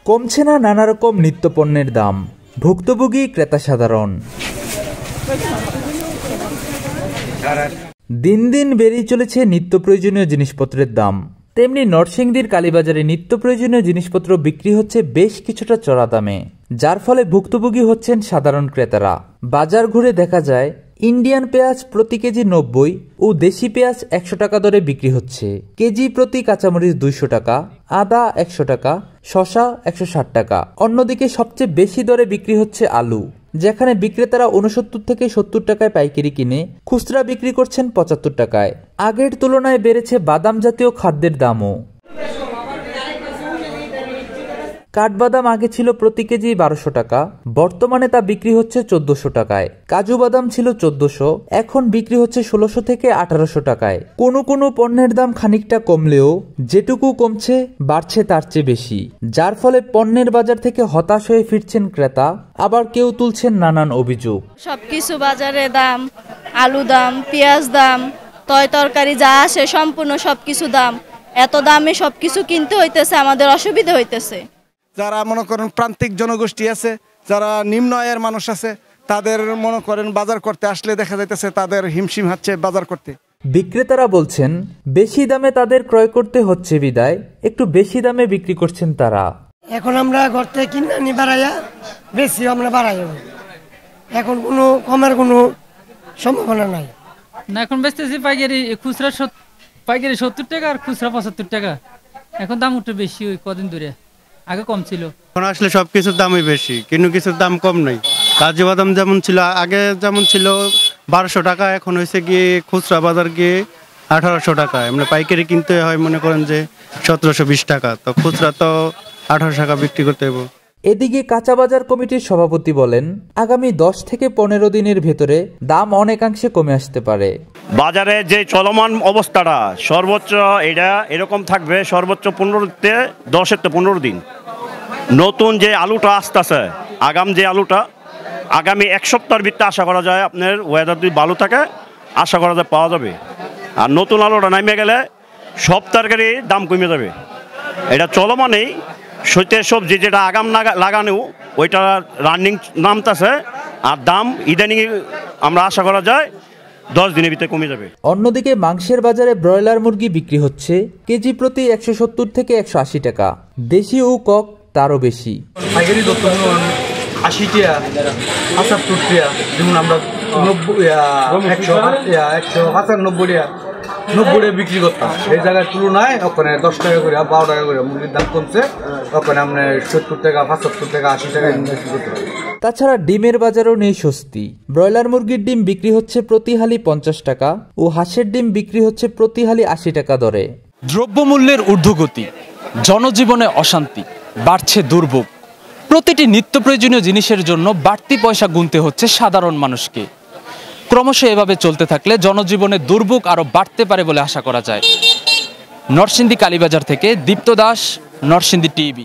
কমছে না নানা রকম নিত্যপণ্যের দাম, ভুক্তভোগী ক্রেতা সাধারণ। দিন দিন বেড়েই চলেছে নিত্য প্রয়োজনীয় জিনিসপত্রের দাম। তেমনি নরসিংদীর কালীবাজারে নিত্য প্রয়োজনীয় জিনিসপত্র বিক্রি হচ্ছে বেশ কিছুটা চড়া দামে, যার ফলে ভুক্তভোগী হচ্ছেন সাধারণ ক্রেতারা। বাজার ঘুরে দেখা যায় ইন্ডিয়ান পেঁয়াজ প্রতি কেজি 90 ও দেশি পেঁয়াজ 100 টাকা দরে বিক্রি হচ্ছে। কেজি প্রতি কাঁচামরিচ 200 টাকা, আদা 100 টাকা, শসা 160 টাকা। অন্যদিকে সবচেয়ে বেশি দরে বিক্রি হচ্ছে আলু, যেখানে বিক্রেতারা 69 থেকে 70 টাকায় পাইকারি কিনে খুচরা বিক্রি করছেন 75 টাকায়। আগের তুলনায় বেড়েছে বাদাম জাতীয় খাদ্যের দামও। কাঠবাদাম আগে ছিল প্রতি কেজি 1200 টাকা, বর্তমানে তা বিক্রি হচ্ছে 1400 টাকায়। কাজু বাদাম ছিল 1400, এখন বিক্রি হচ্ছে 1600 থেকে 1800 টাকায়। কোনো কোনো পণ্যের দাম খানিকটা কমলেও যেটুকু কমছে বাড়ছে তার চেয়ে বেশি, যার ফলে পণ্যের বাজার থেকে হতাশ হয়ে ফিরছেন ক্রেতা, আবার কেউ তুলছেন নানান অভিযোগ। সবকিছু বাজারে দাম, আলু দাম, পেঁয়াজ দাম, তরকারি যা আসে সম্পূর্ণ সবকিছু দাম। এত দামে সবকিছু কিনতে হইতেছে, আমাদের অসুবিধা হইতেছে। যারা মনে করেন প্রান্তিক জনগোষ্ঠী আছে, যারা নিম্ন আয়ের মানুষ আছে, তাদের মনে করেন বাজার করতে আসলে দেখা যাইতেছে তাদের হিমশিম হচ্ছে বাজার করতে। বিক্রেতারা বলছেন বেশি দামে তাদের ক্রয় করতে হচ্ছে বিদায় একটু বেশি দামে বিক্রি করছেন তারা। এখন আমরা ঘর থেকে কিনে আনি বাড়াইয়া, বেশি আমরা বাড়াই, এখন কোনো কমের কোনো সম্ভাবনা নাই। না, এখন বেচতেছি পাইকারি, খুচরা পাইকারি 70 টাকা আর খুচরা 75 টাকা। এখন দাম একটু বেশি, ওই কদিন ধরে, আগে কম ছিল। এখন আসলে সবকিছুর দামই বেশি, কিন্তু কিছুর দাম কম নেই। কাজু বাদাম যেমন ছিল আগে, যেমন ছিল 1200 টাকা, এখন হয়েছে গিয়ে খুচরা বাজার গিয়ে 1800 টাকা। মানে পাইকারি কিনতে হয় মনে করেন যে 1720 টাকা, তো খুচরা তো 1800 টাকা বিক্রি করতে হবে। এদিকে কাঁচা বাজার কমিটির সভাপতি বলেন আগামী 10 থেকে 15 দিনের ভেতরে দাম অনেকাংশে কমে আসতে পারে। বাজারে যে চলমান অবস্থাটা সর্বোচ্চ এটা এরকম থাকবে, সর্বোচ্চ 10 থেকে 15 দিন। নতুন যে আলুটা আসতেছে, যে আলুটা আগামী 1 সপ্তাহের ভিতরে আশা করা যায় আপনার ওয়েদার যদি ভালো থাকে আশা করা যায় পাওয়া যাবে। আর নতুন আলুটা নামে গেলে সব তরকারি দাম কমে যাবে। এটা চলমানেই শীতের সবজি যেটা আগাম লাগানো ওইটা রানিং নামতেছে, আর দাম ইদানিং আমরা আশা করা যায় 10 দিনের ভিতরে কমে যাবে। অন্যদিকে মাংসের বাজারে ব্রয়লার মুরগি বিক্রি হচ্ছে কেজি প্রতি 170 থেকে 180 টাকা, দেশি ও কক তারও বেশি। 80 টাকা, 75 টাকা, যেমন আমরা 90 টাকা বিক্রি করতাম, এই জায়গায় তুলনায় ওখানে 10 টাকা করে 12 টাকা করে মুরগির দাম কমছে। ওখানে আমরা 70 টাকা, 75 টাকা, 80 টাকা বিক্রি করতে পারি। তাছাড়া ডিমের বাজারও নেই স্বস্তি। ব্রয়লার মুরগির ডিম বিক্রি হচ্ছে প্রতি হালি 50 টাকা ও হাঁসের ডিম বিক্রি হচ্ছে প্রতি হালি 80 টাকা দরে। দ্রব্যমূল্যের ঊর্ধ্বগতি, জনজীবনে অশান্তি, বাড়ছে দুর্ভোগ। প্রতিটি নিত্য প্রয়োজনীয় জিনিসের জন্য বাড়তি পয়সা গুনতে হচ্ছে সাধারণ মানুষকে। ক্রমশ এভাবে চলতে থাকলে জনজীবনে দুর্ভোগ আরও বাড়তে পারে বলে আশা করা যায়। নরসিংদী কালীবাজার থেকে দীপ্ত দাস, নরসিংদী টিভি।